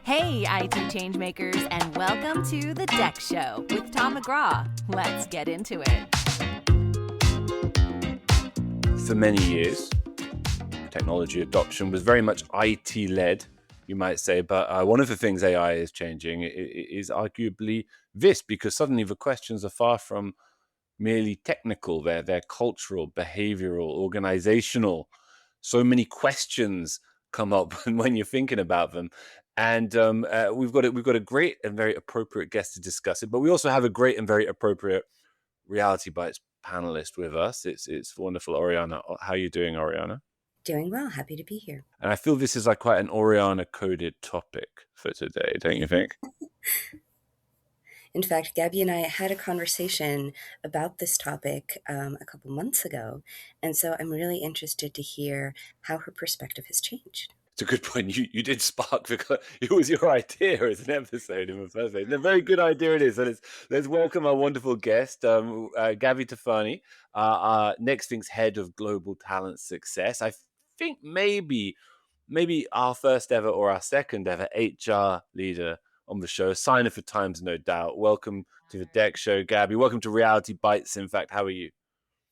Hey, IT changemakers, and welcome to The Deck Show with Tom McGraw. Let's get into it. For many years, technology adoption was very much IT-led, you might say, but one of the things AI is changing is arguably this, because suddenly the questions are far from merely technical. They're cultural, behavioral, organizational. So many questions come up when you're thinking about them. And we've got a great and very appropriate guest to discuss it, but we also have a great and very appropriate Reality Bytes panelist with us. It's wonderful, Oriana. How are you doing, Oriana? Doing well. Happy to be here. And I feel this is like quite an Oriana-coded topic for today, don't you think? In fact, Gabi and I had a conversation about this topic a couple months ago, and so I'm really interested to hear how her perspective has changed. It's a good point. You did spark it was your idea as an episode in the first place. A very good idea it is. So let's welcome our wonderful guest, Gabi Tofani, our Nexthink's head of global talent success. I think maybe our first ever or our second ever HR leader on the show. Sign of the times, no doubt. Welcome to the Deck Show, Gabi. Welcome to Reality Bytes. In fact, how are you?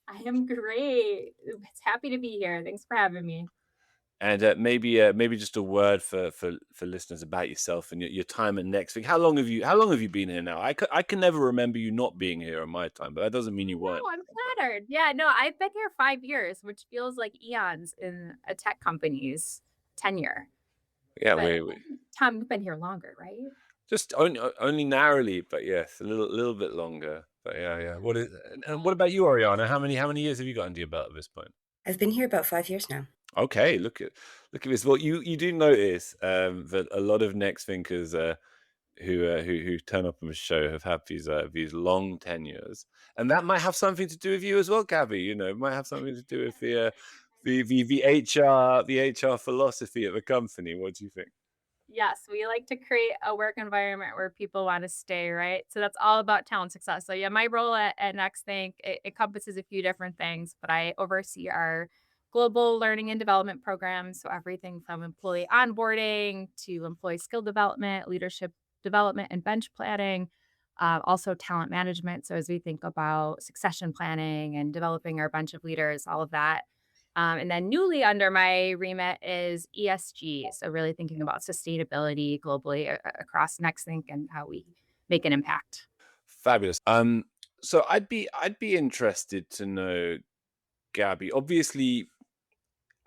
I am great. It's happy to be here. Thanks for having me. And maybe just a word for listeners about yourself and your time at Nexthink. How long have you been here now? I can never remember you not being here in my time, but that doesn't mean you weren't. No, I'm flattered. Yeah, no, I've been here 5 years, which feels like eons in a tech company's tenure. Yeah, But Tom, you've been here longer, right? just only narrowly, but yes, a little bit longer. But yeah. What about you, Oriana? How many years have you got under your belt at this point? I've been here about 5 years now. Okay, look at this. Well, you do notice that a lot of Next thinkers who turn up on the show have had these long tenures, and that might have something to do with you as well, Gabi. You know, it might have something to do with the HR philosophy at the company. What do you think? Yes, we like to create a work environment where people want to stay, right? So that's all about talent success. So yeah, my role at Nexthink, it encompasses a few different things, but I oversee our global learning and development programs. So everything from employee onboarding to employee skill development, leadership development, and bench planning. Also talent management. So as we think about succession planning and developing our bench of leaders, all of that. And then newly under my remit is ESG. So really thinking about sustainability globally across Nexthink and how we make an impact. Fabulous. So I'd be interested to know, Gabi. Obviously,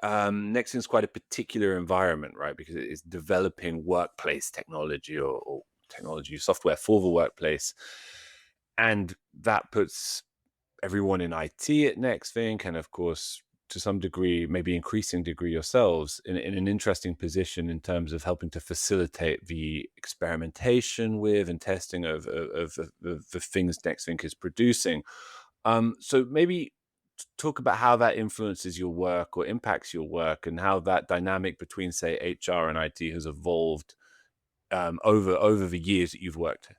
Nexthink's quite a particular environment, right? Because it is developing workplace technology or technology software for the workplace, and that puts everyone in IT at Nexthink, and of course, to some degree, maybe increasing degree yourselves, in an interesting position in terms of helping to facilitate the experimentation with and testing of the things Nexthink is producing. So maybe talk about how that influences your work or impacts your work, and how that dynamic between, say, HR and IT has evolved over the years that you've worked here.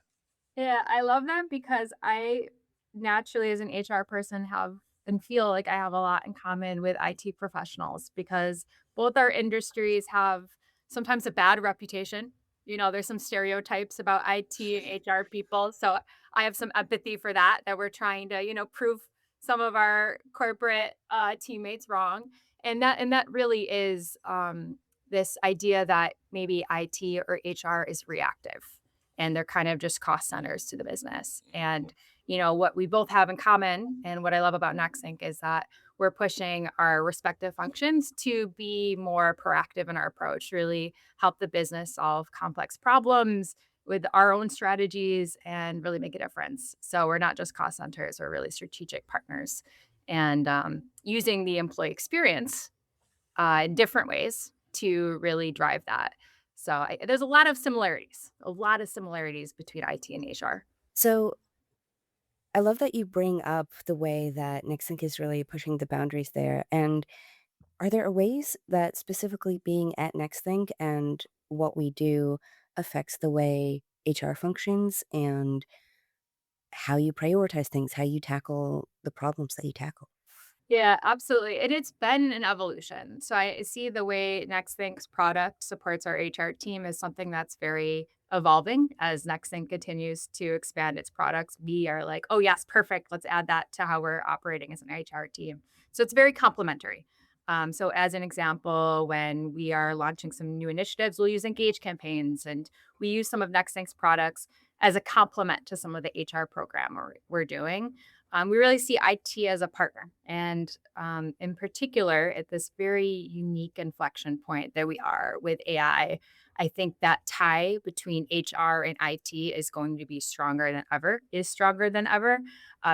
Yeah, I love them because I naturally, as an HR person, have and feel like I have a lot in common with IT professionals because both our industries have sometimes a bad reputation. You know, there's some stereotypes about IT and HR people. So I have some empathy for that we're trying to, prove some of our corporate teammates wrong. And that really is this idea that maybe IT or HR is reactive and they're kind of just cost centers to the business. And, what we both have in common and what I love about Nexthink is that we're pushing our respective functions to be more proactive in our approach, really help the business solve complex problems with our own strategies and really make a difference. So we're not just cost centers, we're really strategic partners and using the employee experience in different ways to really drive that. So there's a lot of similarities between IT and HR. So I love that you bring up the way that Nexthink is really pushing the boundaries there. And are there ways that specifically being at Nexthink and what we do affects the way HR functions and how you prioritize things, how you tackle the problems that you tackle? Yeah, absolutely. And it's been an evolution. So I see the way Nexthink's product supports our HR team is something that's very evolving as Nexthink continues to expand its products. We are like, oh, yes, perfect. Let's add that to how we're operating as an HR team. So it's very complementary. So, as an example, when we are launching some new initiatives, we'll use engage campaigns and we use some of Nexthink's products as a complement to some of the HR program we're doing. We really see IT as a partner. And in particular, at this very unique inflection point that we are with I think that tie between HR and IT is going to be stronger than ever, is stronger than ever.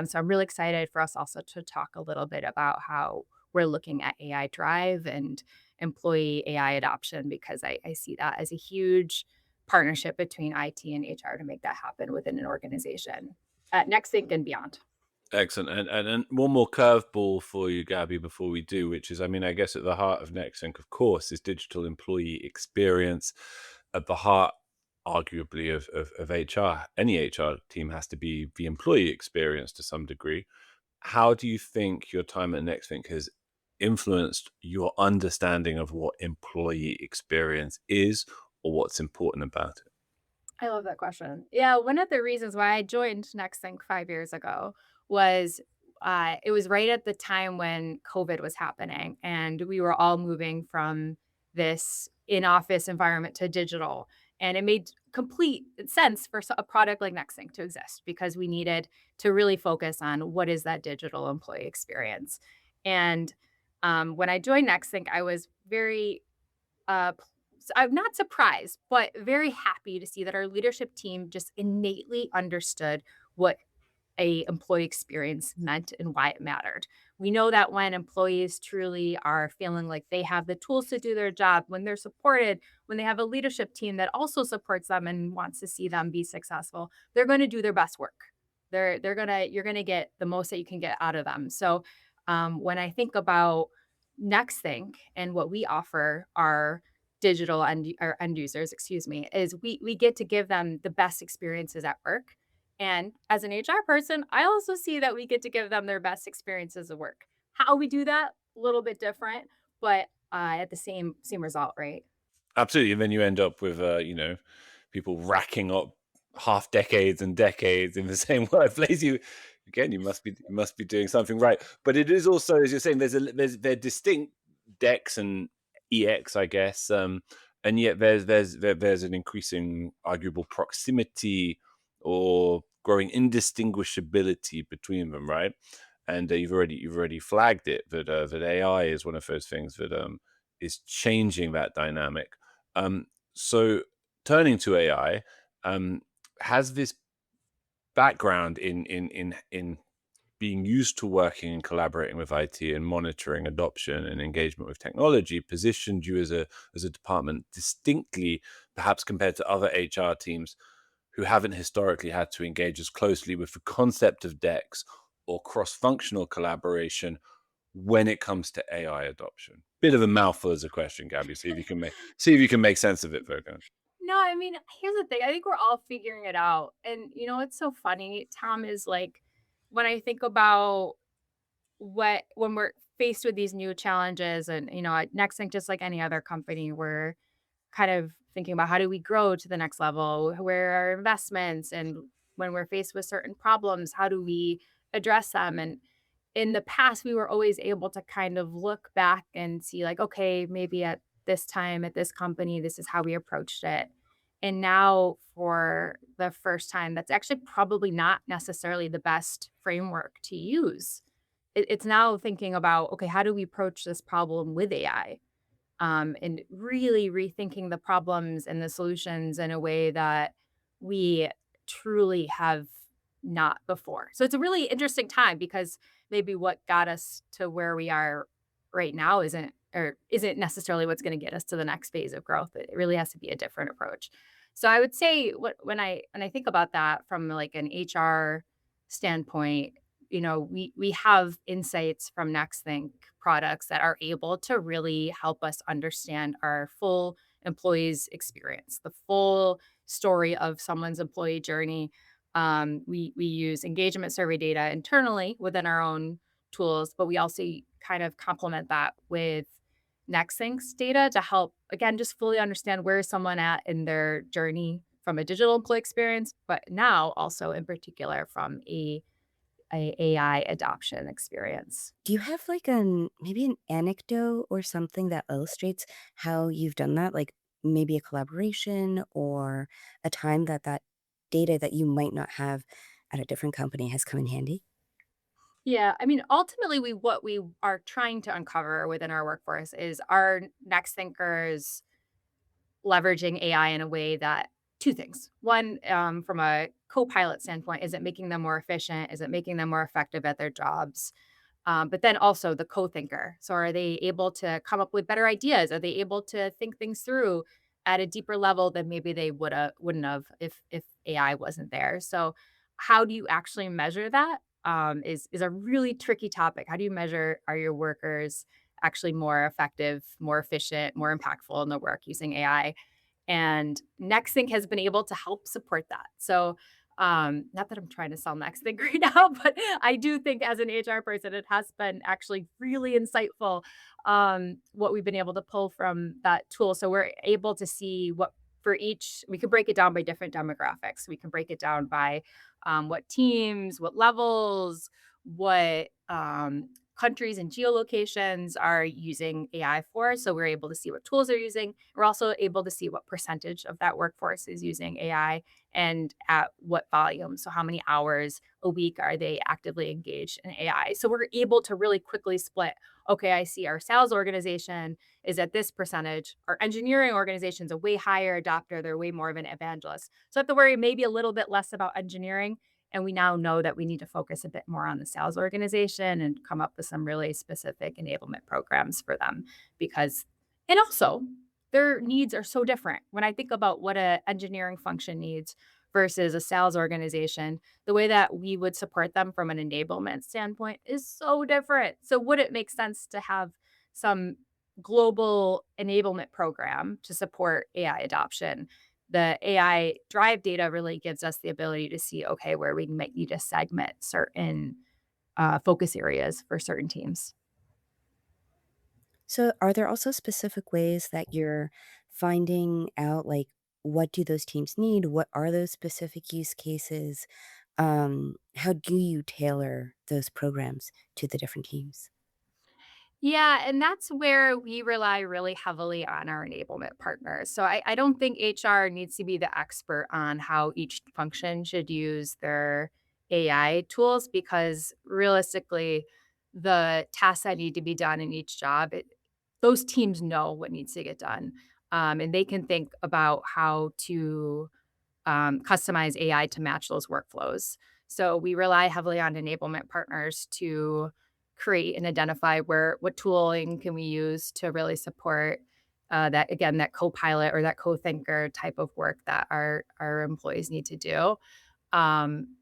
So I'm really excited for us also to talk a little bit about how we're looking at AI drive and employee AI adoption, because I see that as a huge partnership between IT and HR to make that happen within an organization at Nextthink and beyond. Excellent. And one more curveball for you, Gabby, before we do, which is, I mean, I guess at the heart of Nexthink, of course, is digital employee experience. At the heart, arguably, of HR. Any HR team has to be the employee experience to some degree. How do you think your time at Nexthink has influenced your understanding of what employee experience is or what's important about it? I love that question. Yeah, one of the reasons why I joined Nexthink 5 years ago was, it was right at the time when COVID was happening, and we were all moving from this in-office environment to digital, and it made complete sense for a product like Nexthink to exist because we needed to really focus on what is that digital employee experience. And, when I joined Nexthink, I was very I'm not surprised, but very happy to see that our leadership team just innately understood what a employee experience meant and why it mattered. We know that when employees truly are feeling like they have the tools to do their job, when they're supported, when they have a leadership team that also supports them and wants to see them be successful, they're going to do their best work. You're gonna get the most that you can get out of them. So when I think about Nexthink and what we offer our digital end users, excuse me, is we get to give them the best experiences at work. And as an HR person, I also see that we get to give them their best experiences at work. How we do that, a little bit different, but at the same result, right? Absolutely. And then you end up with, people racking up half decades and decades in the same workplace. You again, you must be doing something right. But it is also, as you're saying, they're distinct decks and EX, I guess. And yet there's an increasing arguable proximity or growing indistinguishability between them, right? And you've already flagged it that AI is one of those things that is changing that dynamic. So turning to AI, um, has this background in being used to working and collaborating with IT and monitoring adoption and engagement with technology positioned you as a department distinctly, perhaps compared to other HR teams who haven't historically had to engage as closely with the concept of DEX or cross-functional collaboration when it comes to AI adoption? Bit of a mouthful as a question, Gabby. See if you can make sense of it, Virgo. No, I mean, here's the thing. I think we're all figuring it out. And it's so funny. Tom is like, when I think about when we're faced with these new challenges, and at Nextink, just like any other company, we're kind of thinking about how do we grow to the next level? Where are our investments? And when we're faced with certain problems, how do we address them? And in the past, we were always able to kind of look back and see, like, okay, maybe at this time at this company, this is how we approached it. And now, for the first time, that's actually probably not necessarily the best framework to use. It's now thinking about, okay, how do we approach this problem with AI? And really rethinking the problems and the solutions in a way that we truly have not before. So it's a really interesting time because maybe what got us to where we are right now isn't necessarily what's going to get us to the next phase of growth. It really has to be a different approach. So I would say when I think about that from like an HR standpoint, we have insights from Nexthink products that are able to really help us understand our full employees experience, the full story of someone's employee journey. We use engagement survey data internally within our own tools, but we also kind of complement that with Nexthink's data to help, again, just fully understand where is someone at in their journey from a digital employee experience, but now also in particular from a AI adoption experience. Do you have like maybe an anecdote or something that illustrates how you've done that? Like maybe a collaboration or a time that that data that you might not have at a different company has come in handy? Yeah, I mean, ultimately, what we are trying to uncover within our workforce is our next thinkers leveraging AI in a way that two things. One, from a co-pilot standpoint, is it making them more efficient? Is it making them more effective at their jobs? But then also the co-thinker. So are they able to come up with better ideas? Are they able to think things through at a deeper level than maybe they wouldn't have if AI wasn't there? So how do you actually measure that? Is a really tricky topic. How do you measure, are your workers actually more effective, more efficient, more impactful in their work using AI? And Nexthink has been able to help support that. So, not that I'm trying to sell Nexthink right now, but I do think as an HR person, it has been actually really insightful, what we've been able to pull from that tool. So we're able to see what for each, we can break it down by different demographics. We can break it down by what teams, what levels, what countries and geolocations are using AI for. So we're able to see what tools they're using. We're also able to see what percentage of that workforce is using AI and at what volume. So how many hours a week are they actively engaged in AI? So we're able to really quickly split. Okay, I see our sales organization is at this percentage. Our engineering organization is a way higher adopter. They're way more of an evangelist. So I have to worry maybe a little bit less about engineering, and we now know that we need to focus a bit more on the sales organization and come up with some really specific enablement programs for them because, and also their needs are so different. When I think about what a engineering function needs versus a sales organization, the way that we would support them from an enablement standpoint is so different. So would it make sense to have some global enablement program to support AI adoption? The AI drive data really gives us the ability to see, okay, where we might need to segment certain focus areas for certain teams. So, are there also specific ways that you're finding out, like, what do those teams need? What are those specific use cases? How do you tailor those programs to the different teams? Yeah, and that's where we rely really heavily on our enablement partners. So I don't think HR needs to be the expert on how each function should use their AI tools because realistically, the tasks that need to be done in each job, those teams know what needs to get done. And they can think about how to customize AI to match those workflows. So we rely heavily on enablement partners to create and identify what tooling can we use to really support that again that co-pilot or that co-thinker type of work that our employees need to do. Um,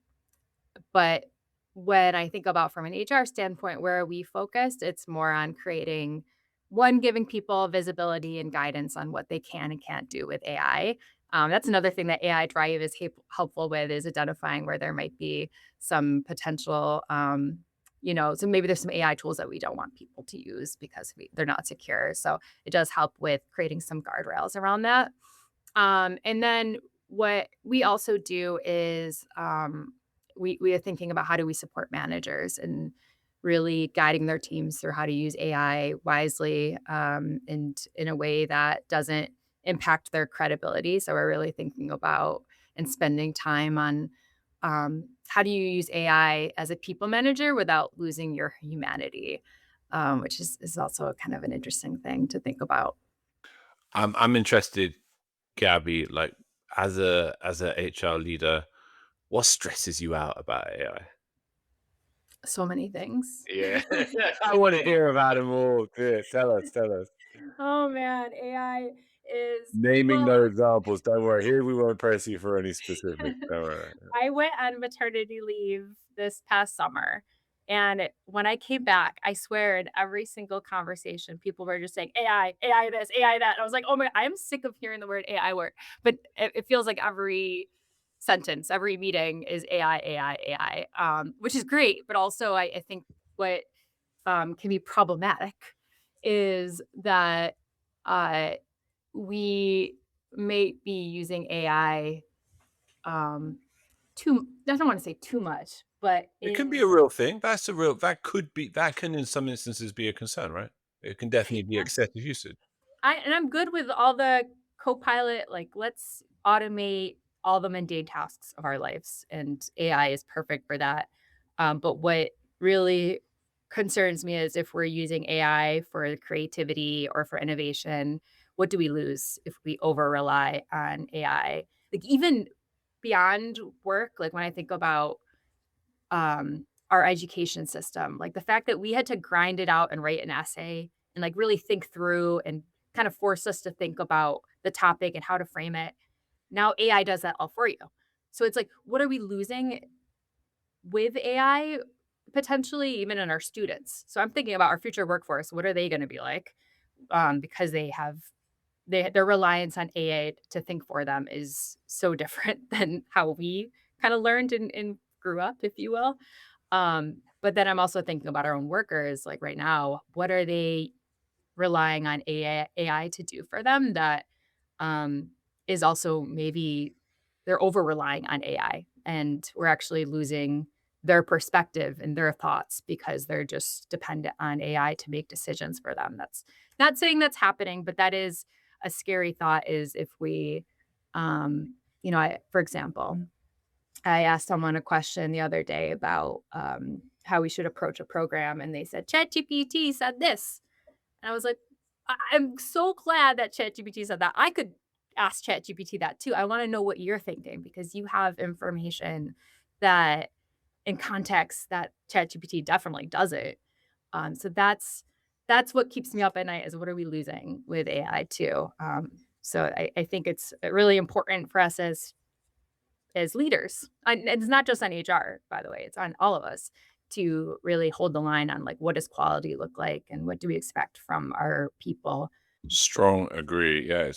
but when I think about from an HR standpoint, where are we focused? It's more on creating one, giving people visibility and guidance on what they can and can't do with AI. That's another thing that AI Drive is helpful with is identifying where there might be some potential, so maybe there's some AI tools that we don't want people to use because they're not secure. So it does help with creating some guardrails around that. And then what we also do is we are thinking about how do we support managers and really guiding their teams through how to use AI wisely and in a way that doesn't impact their credibility. So we're really thinking about and spending time on how do you use AI as a people manager without losing your humanity, which is also kind of an interesting thing to think about. I'm interested, Gabby, like as a HR leader, what stresses you out about AI? So many things. Yeah, I want to hear about them all. Yeah, tell us, tell us. Oh man, AI is Naming well, no examples. Don't worry. Here we won't press you for any specifics. Don't worry. I went on maternity leave this past summer. And when I came back, I swear in every single conversation, people were just saying AI, AI this, AI that. And I was like, oh my, I'm sick of hearing the word AI word. But it feels like every sentence, every meeting is AI, AI, AI, which is great. But also, I think what can be problematic is that we may be using AI I don't want to say too much, but It can be a real thing. That can in some instances be a concern, right? It can definitely be excessive usage. I'm good with all the Copilot, like, let's automate all the mundane tasks of our lives, and AI is perfect for that. But what really concerns me is if we're using AI for creativity or for innovation, what do we lose if we over rely on AI? Like, even beyond work, like when I think about our education system. Like the fact that we had to grind it out and write an essay and like really think through and kind of force us to think about the topic and how to frame it. Now AI does that all for you. So it's like, what are we losing with AI potentially even in our students? So I'm thinking about our future workforce. What are they going to be like? Because their reliance on AI to think for them is so different than how we kind of learned and grew up, if you will. But then I'm also thinking about our own workers, like right now, what are they relying on AI to do for them that um, is also maybe they're over relying on AI and we're actually losing their perspective and their thoughts because they're just dependent on AI to make decisions for them. That's not saying that's happening, but that is a scary thought is if we, for example, I asked someone a question the other day about how we should approach a program, and they said, ChatGPT said this. And I was like, I'm so glad that ChatGPT said that. I could ask ChatGPT that too. I want to know what you're thinking because you have information that in context that ChatGPT definitely doesn't. So that's what keeps me up at night is what are we losing with AI too? So I think it's really important for us as leaders. And it's not just on HR, by the way, it's on all of us to really hold the line on like what does quality look like and what do we expect from our people. Strong agree. Yeah,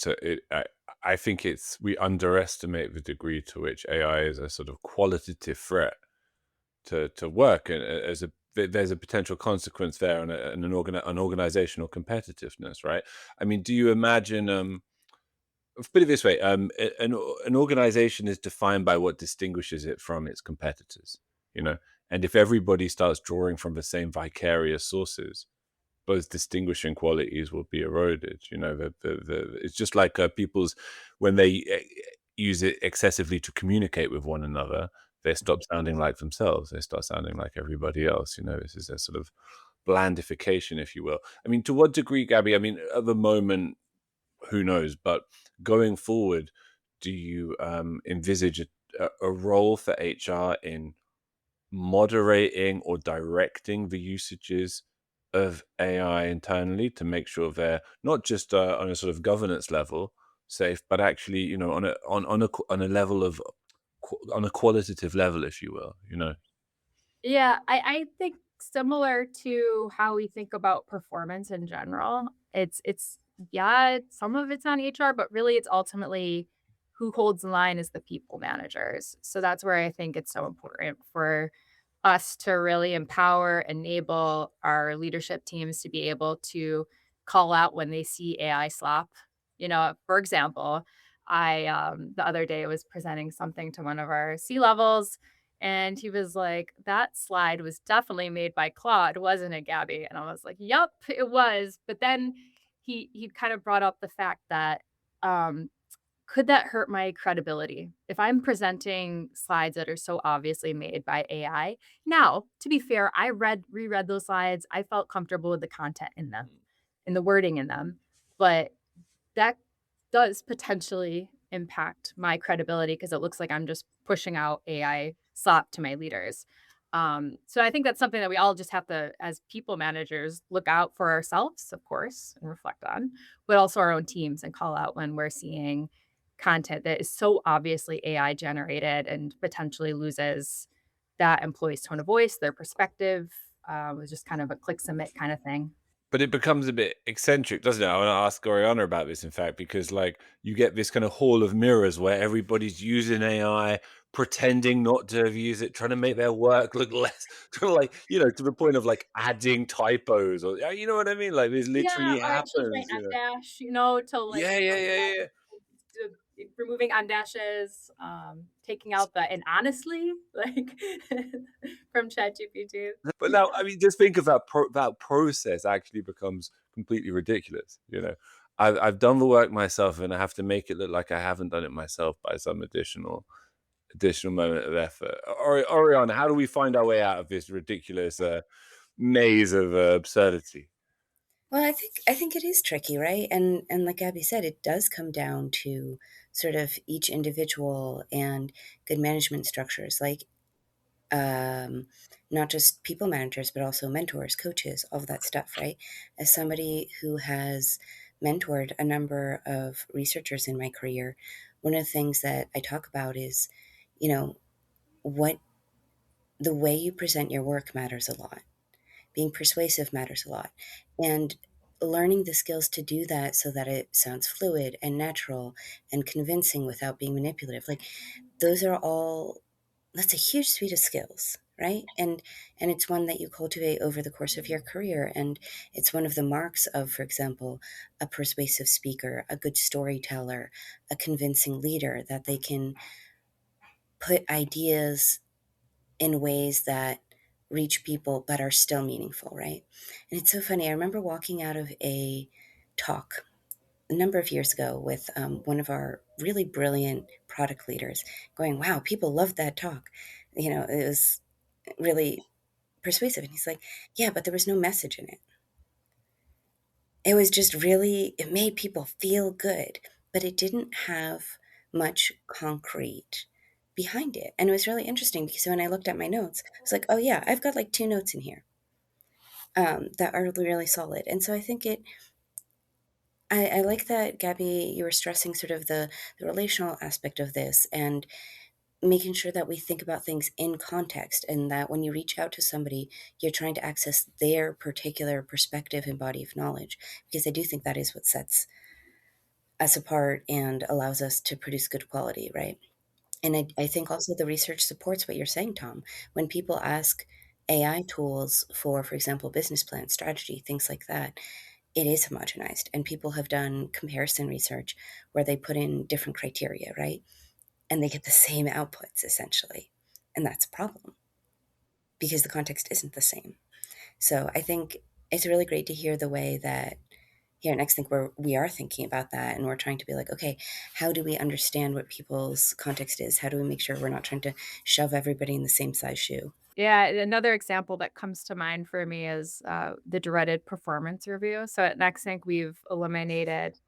I think we underestimate the degree to which AI is a sort of qualitative threat to work, and there's a potential consequence there, and an organizational competitiveness, right? I mean, do you imagine? Put it this way: an organization is defined by what distinguishes it from its competitors. You know, and if everybody starts drawing from the same vicarious sources, those distinguishing qualities will be eroded. You know, it's just like people's when they use it excessively to communicate with one another, they stop sounding like themselves. They start sounding like everybody else. You know, this is a sort of blandification, if you will. I mean, to what degree, Gabby? I mean, at the moment, who knows? But going forward, do you envisage a role for HR in moderating or directing the usages of AI internally to make sure they're not just on a sort of governance level safe, but actually, you know, on a level of on a qualitative level, if you will, you know? Yeah, I think similar to how we think about performance in general. It's yeah, some of it's on HR, but really it's ultimately who holds the line is the people managers. So that's where I think it's so important for us to really empower, enable our leadership teams to be able to call out when they see AI slop. For example, I the other day was presenting something to one of our C levels, and he was like, "That slide was definitely made by Claude, wasn't it, Gabby?" And I was like, "Yup, it was." But then he kind of brought up the fact that um, could that hurt my credibility if I'm presenting slides that are so obviously made by AI? Now, to be fair, I reread those slides. I felt comfortable with the content in them and the wording in them, but that does potentially impact my credibility because it looks like I'm just pushing out AI slop to my leaders. So I think that's something that we all just have to, as people managers, look out for ourselves, of course, and reflect on, but also our own teams and call out when we're seeing content that is so obviously AI generated and potentially loses that employee's tone of voice, their perspective. Was just kind of a click submit kind of thing. But it becomes a bit eccentric, doesn't it? I want to ask Oriana about this, in fact, because like you get this kind of hall of mirrors where everybody's using AI, pretending not to have used it, trying to make their work look less, trying to, like, to the point of like adding typos, or you know what I mean? Like, this Yeah, literally or I changed my happens. end You know? dash, to like Yeah, yeah, yeah, yeah. removing end dashes, taking out the and honestly, like from ChatGPT. But now, I mean, just think of that process actually becomes completely ridiculous. I've done the work myself, and I have to make it look like I haven't done it myself by some additional moment of effort. Oriana, how do we find our way out of this ridiculous maze of absurdity? Well, I think it is tricky, right? And like Gabby said, it does come down to sort of each individual and good management structures, like um, not just people managers, but also mentors, coaches, all of that stuff, right? As somebody who has mentored a number of researchers in my career, one of the things that I talk about is, you know, what the way you present your work matters a lot. Being persuasive matters a lot. And learning the skills to do that so that it sounds fluid and natural and convincing without being manipulative. Like, those are all, that's a huge suite of skills, right? And it's one that you cultivate over the course of your career. And it's one of the marks of, for example, a persuasive speaker, a good storyteller, a convincing leader, that they can put ideas in ways that reach people but are still meaningful, right? And it's so funny. I remember walking out of a talk a number of years ago with one of our really brilliant product leaders, going, wow, people loved that talk. It was really persuasive. And he's like, yeah, but there was no message in it. It was just really, it made people feel good, but it didn't have much concrete behind it. And it was really interesting because when I looked at my notes, I was like, oh yeah, I've got like 2 notes in here that are really solid. And so I think I like that, Gabby, you were stressing sort of the relational aspect of this, and making sure that we think about things in context, and that when you reach out to somebody, you're trying to access their particular perspective and body of knowledge, because I do think that is what sets us apart and allows us to produce good quality, right? And I think also the research supports what you're saying, Tom. When people ask AI tools for example, business plan, strategy, things like that, it is homogenized. And people have done comparison research where they put in different criteria, right? And they get the same outputs essentially. And that's a problem because the context isn't the same. So I think it's really great to hear the way that here at Nexthink we are thinking about that, and we're trying to be like, okay, how do we understand what people's context is? How do we make sure we're not trying to shove everybody in the same size shoe? Yeah, another example that comes to mind for me is the dreaded performance review. So at Nexthink, we've eliminated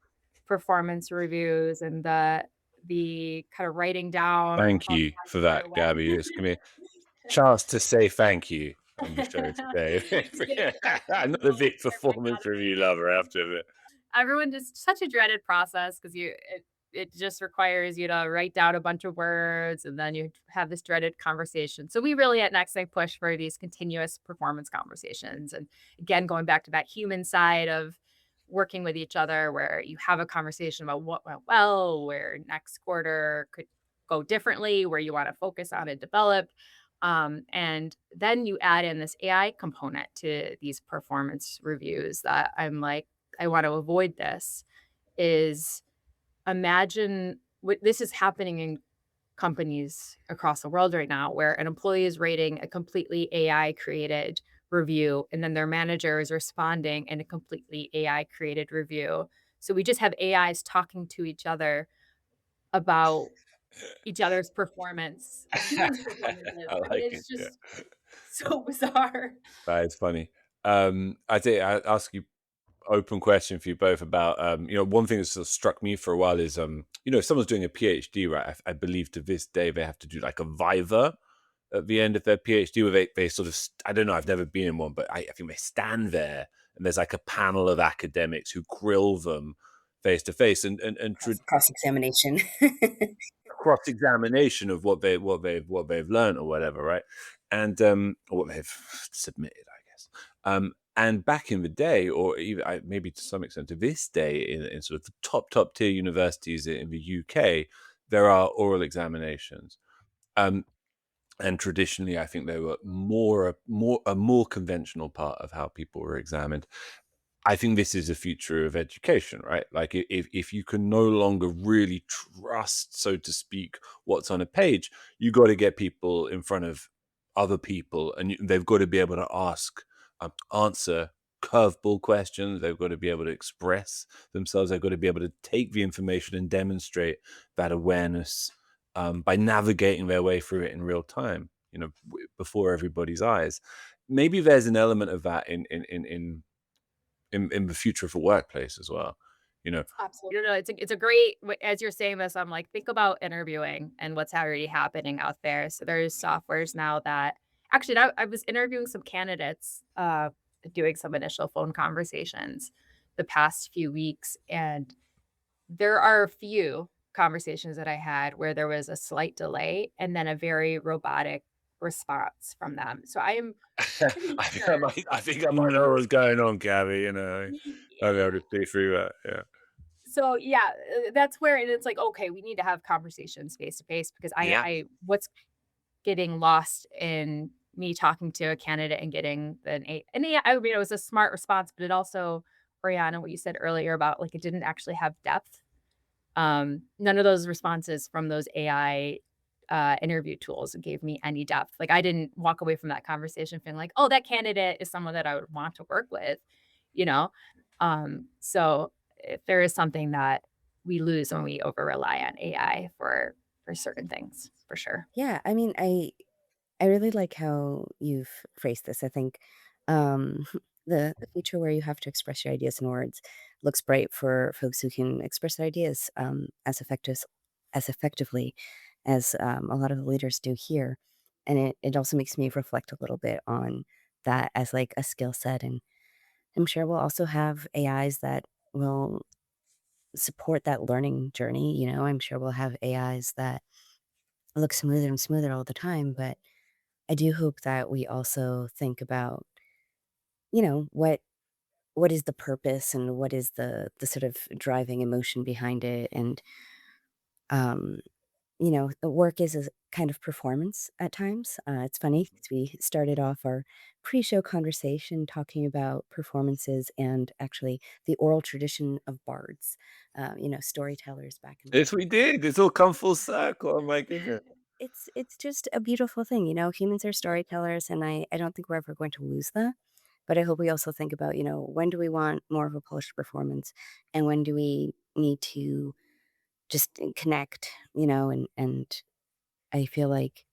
performance reviews and the kind of writing down Thank how the you for answer that, went. Gabby. It's gonna be a chance to say thank you on the show today. Just get it I'm not a really big perfect performance out of review lover, I have to admit. everyone just such a dreaded process because it just requires you to write down a bunch of words and then you have this dreaded conversation. So we really at Nexthink push for these continuous performance conversations. And again, going back to that human side of working with each other where you have a conversation about what went well, where next quarter could go differently, where you want to focus on and develop. And then you add in this AI component to these performance reviews that I'm like, I want to avoid this is imagine what this is happening in companies across the world right now where an employee is rating a completely AI created review and then their manager is responding in a completely AI created review. So we just have AIs talking to each other about each other's performance, humans' performances. I I mean, like it. it's Yeah, just so bizarre. that is funny. I think I ask you open question for you both about one thing that sort of struck me for a while is if someone's doing a PhD, right, I believe to this day they have to do like a viva at the end of their PhD where they sort of I don't know, I've never been in one, but I think they stand there and there's like a panel of academics who grill them face to face and Cross-examination. cross-examination of what they've learned or whatever, right? And or what they've submitted, I guess. And back in the day, or even maybe to some extent to this day, in sort of the top tier universities in the UK, there are oral examinations. Um, and traditionally, I think they were a more conventional part of how people were examined. I think this is the future of education, right? Like if you can no longer really trust, so to speak, what's on a page, you got to get people in front of other people, and they've got to be able to answer curveball questions. They've got to be able to express themselves. They've got to be able to take the information and demonstrate that awareness by navigating their way through it in real time. Before everybody's eyes. Maybe there's an element of that in the future of the workplace as well. You know, Absolutely. No, it's a great as you're saying this, I'm like, think about interviewing and what's already happening out there. So there's softwares now that actually I was interviewing some candidates, doing some initial phone conversations the past few weeks, and there are a few conversations that I had where there was a slight delay and then a very robotic response from them. So I am pretty sure. I think I might know what's going on, Gabby. I'll be able to see through that. Yeah, So, yeah, that's where and it's like, okay, we need to have conversations face to face because yeah. I what's getting lost in me talking to a candidate and getting an A and yeah, I mean, it was a smart response, but it also, Oriana, what you said earlier about, like, it didn't actually have depth. None of those responses from those AI, interview tools gave me any depth. Like, I didn't walk away from that conversation feeling like, "Oh, that candidate is someone that I would want to work with," you know? So if there is something that we lose when we over rely on AI for certain things, for sure. Yeah, I mean, I really like how you've phrased this. I think um, the future where you have to express your ideas in words looks bright for folks who can express their ideas as effectively as a lot of the leaders do here. And it also makes me reflect a little bit on that as like a skill set. And I'm sure we'll also have AIs that will support that learning journey. I'm sure we'll have AIs that look smoother and smoother all the time, but I do hope that we also think about, what is the purpose and what is the sort of driving emotion behind it. And um, the work is a kind of performance at times. It's funny because we started off our pre-show conversation talking about performances and actually the oral tradition of bards, storytellers back in the Yes, day. we did. It's all come full circle. Oh my goodness. It's just a beautiful thing. Humans are storytellers, and I don't think we're ever going to lose that. But I hope we also think about, when do we want more of a polished performance, and when do we need to just connect, and I feel like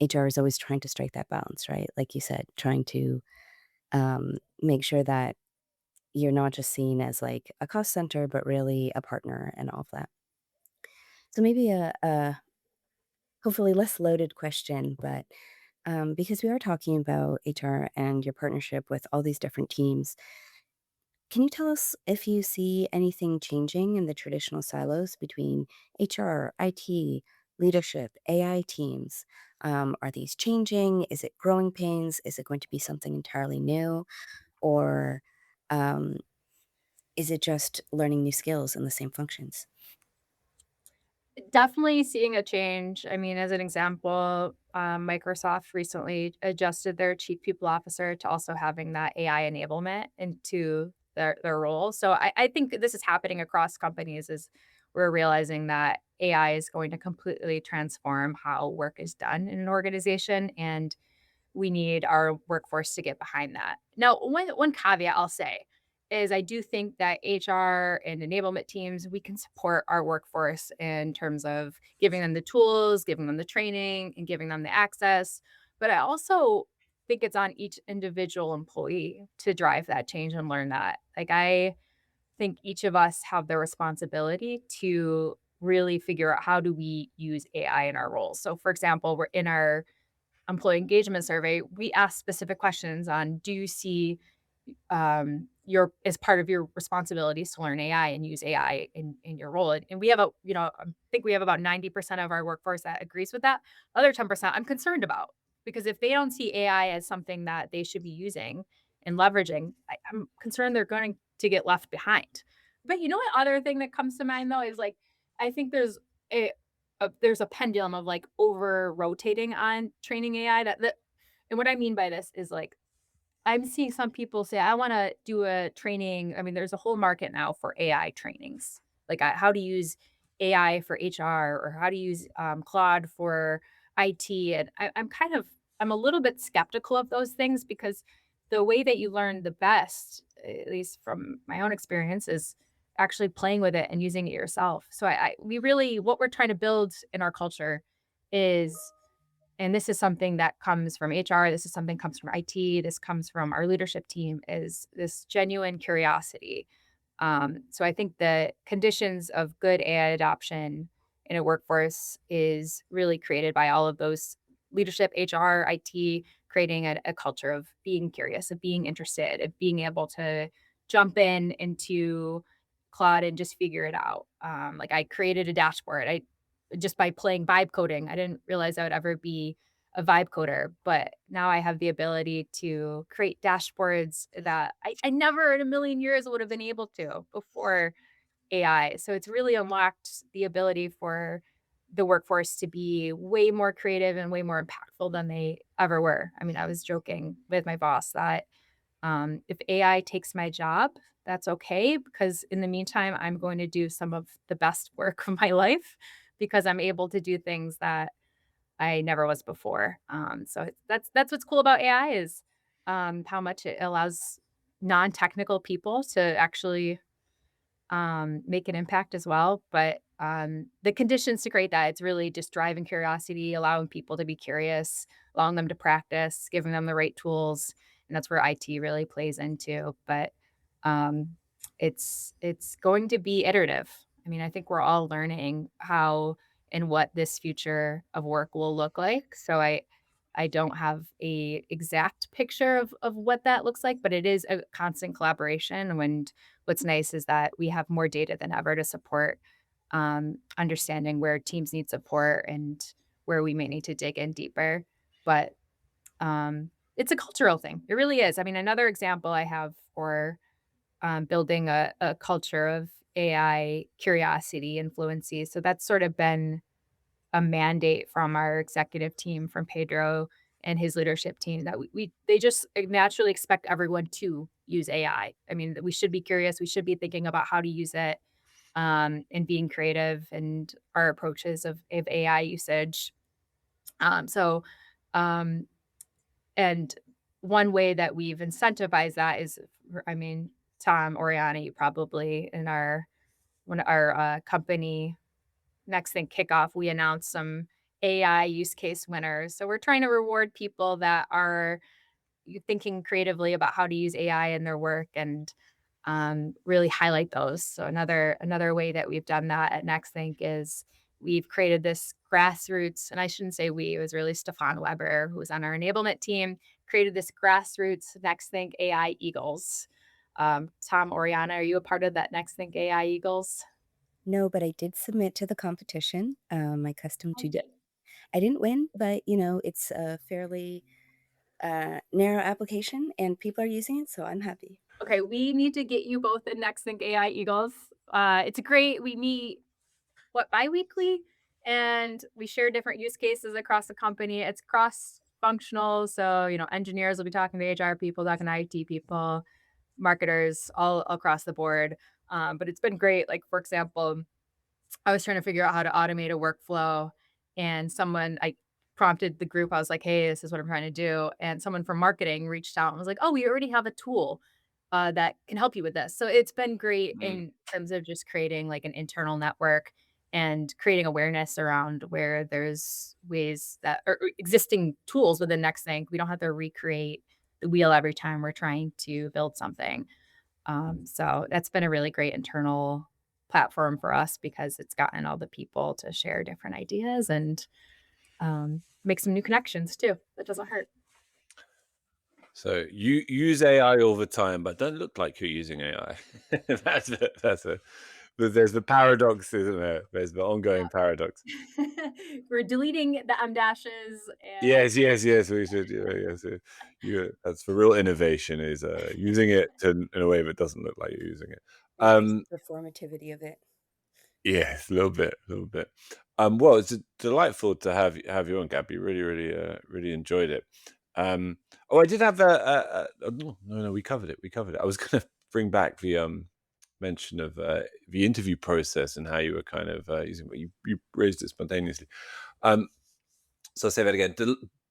HR is always trying to strike that balance, right? Like you said, trying to make sure that you're not just seen as like a cost center, but really a partner and all of that. So maybe a hopefully less loaded question, but because we are talking about HR and your partnership with all these different teams, can you tell us if you see anything changing in the traditional silos between HR, IT, leadership, AI teams? Are these changing? Is it growing pains? Is it going to be something entirely new? Or um, is it just learning new skills in the same functions? Definitely seeing a change. I mean, as an example, Microsoft recently adjusted their chief people officer to also having that AI enablement into their role. So I think this is happening across companies as we're realizing that AI is going to completely transform how work is done in an organization. And we need our workforce to get behind that. Now, one caveat I'll say is I do think that HR and enablement teams, we can support our workforce in terms of giving them the tools, giving them the training, and giving them the access. But I also think it's on each individual employee to drive that change and learn that. Like, I think each of us have the responsibility to really figure out how do we use AI in our roles. So, for example, we're in our employee engagement survey, we asked specific questions on do you see your as part of your responsibilities to learn AI and use AI in your role. And we have I think we have about 90% of our workforce that agrees with that. Other 10% I'm concerned about because if they don't see AI as something that they should be using and leveraging, I'm concerned they're going to get left behind. But you know what other thing that comes to mind though is like I think there's a there's a pendulum of like over rotating on training AI that and what I mean by this is like I'm seeing some people say, I want to do a training. I mean, there's a whole market now for AI trainings, like how to use AI for HR or how to use Claude for IT. And I'm a little bit skeptical of those things because the way that you learn the best, at least from my own experience, is actually playing with it and using it yourself. So we really, what we're trying to build in our culture is, and this is something that comes from HR, this is something comes from IT, this comes from our leadership team, is this genuine curiosity. So I think the conditions of good AI adoption in a workforce is really created by all of those leadership, HR, IT, creating a culture of being curious, of being interested, of being able to jump into Claude and just figure it out. Like I created a dashboard. I just by playing vibe coding. I didn't realize I would ever be a vibe coder, but now I have the ability to create dashboards that I never in a million years would have been able to before AI. So it's really unlocked the ability for the workforce to be way more creative and way more impactful than they ever were. I mean, I was joking with my boss that if AI takes my job, that's okay because in the meantime, I'm going to do some of the best work of my life because I'm able to do things that I never was before. That's what's cool about AI is how much it allows non-technical people to actually make an impact as well. But the conditions to create that, it's really just driving curiosity, allowing people to be curious, allowing them to practice, giving them the right tools, and that's where IT really plays into. But um, it's going to be iterative. I mean, I think we're all learning how and what this future of work will look like. So I don't have a exact picture of what that looks like, but it is a constant collaboration. And what's nice is that we have more data than ever to support understanding where teams need support and where we may need to dig in deeper. But it's a cultural thing. It really is. I mean, another example I have for building a culture of AI curiosity and fluency. So that's sort of been a mandate from our executive team, from Pedro and his leadership team, that we they just naturally expect everyone to use AI. I mean, we should be curious. We should be thinking about how to use it and being creative and our approaches of AI usage. So, um, and one way that we've incentivized that is, I mean, Tom, Oriana, you probably in our when our company Nexthink kickoff, we announced some AI use case winners. So we're trying to reward people that are thinking creatively about how to use AI in their work and really highlight those. So another way that we've done that at Nexthink is we've created this grassroots, and I shouldn't say we, it was really Stefan Weber, who was on our enablement team, created this grassroots Nexthink AI Eagles. Tom, Oriana, are you a part of that Nexthink AI Eagles? No, but I did submit to the competition, my custom You 2D. did. I didn't win, but, it's a fairly, narrow application, and people are using it, so I'm happy. Okay, we need to get you both in Nexthink AI Eagles. It's great. We meet biweekly, and we share different use cases across the company. It's cross functional, so engineers will be talking to HR people, talking to IT people, marketers, all across the board. But it's been great. Like for example, I was trying to figure out how to automate a workflow, and I prompted the group. I was like, "Hey, this is what I'm trying to do." And someone from marketing reached out and was like, "Oh, we already have a tool that can help you with this." So it's been great Mm. in terms of just creating like an internal network and creating awareness around where there's ways that or existing tools within Nexthink. We don't have to recreate the wheel every time we're trying to build something. So that's been a really great internal platform for us because it's gotten all the people to share different ideas and make some new connections too. That doesn't hurt. So you use AI all the time, but don't look like you're using AI. But there's the paradox, isn't there? There's the ongoing paradox. We're deleting the M dashes and Yes, yes, yes. We should. Yes, that's the real innovation is using it in a way that doesn't look like you're using it. Increase Um, the performativity of it. Yes, a little bit, a little bit. Well, it's delightful to have you on, Gabby. Really, really, really enjoyed it. Oh, I did have no, we covered it. We covered it. I was going to bring back the mention of the interview process and how you were kind of using. You raised it spontaneously. So I'll say that again.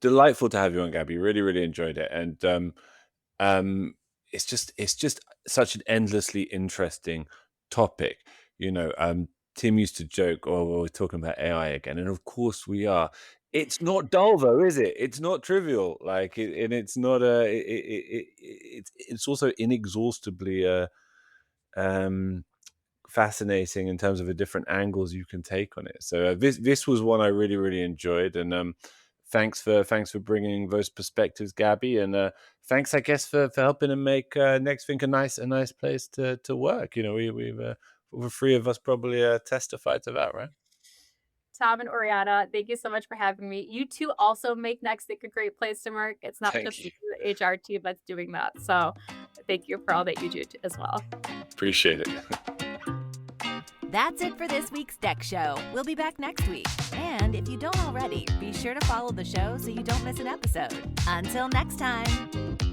Delightful to have you on, Gabby. Really, really enjoyed it, and it's just such an endlessly interesting topic. Tim used to joke, "Oh, well, we're talking about AI again," and of course we are. It's not dull, though, is it? It's not trivial, and it's not it's also inexhaustibly um, fascinating in terms of the different angles you can take on it. So this was one I really, really enjoyed, and thanks for bringing those perspectives, Gabby, and thanks, I guess, for helping to make Nexthink a nice place to work. We've the three of us probably testify to that, right? Tom and Oriana, thank you so much for having me. You two also make Nexthink a great place to work. It's not Thank just you. the HR team that's doing that. So thank you for all that you do as well. Appreciate it. That's it for this week's Deck Show. We'll be back next week. And if you don't already, be sure to follow the show so you don't miss an episode. Until next time.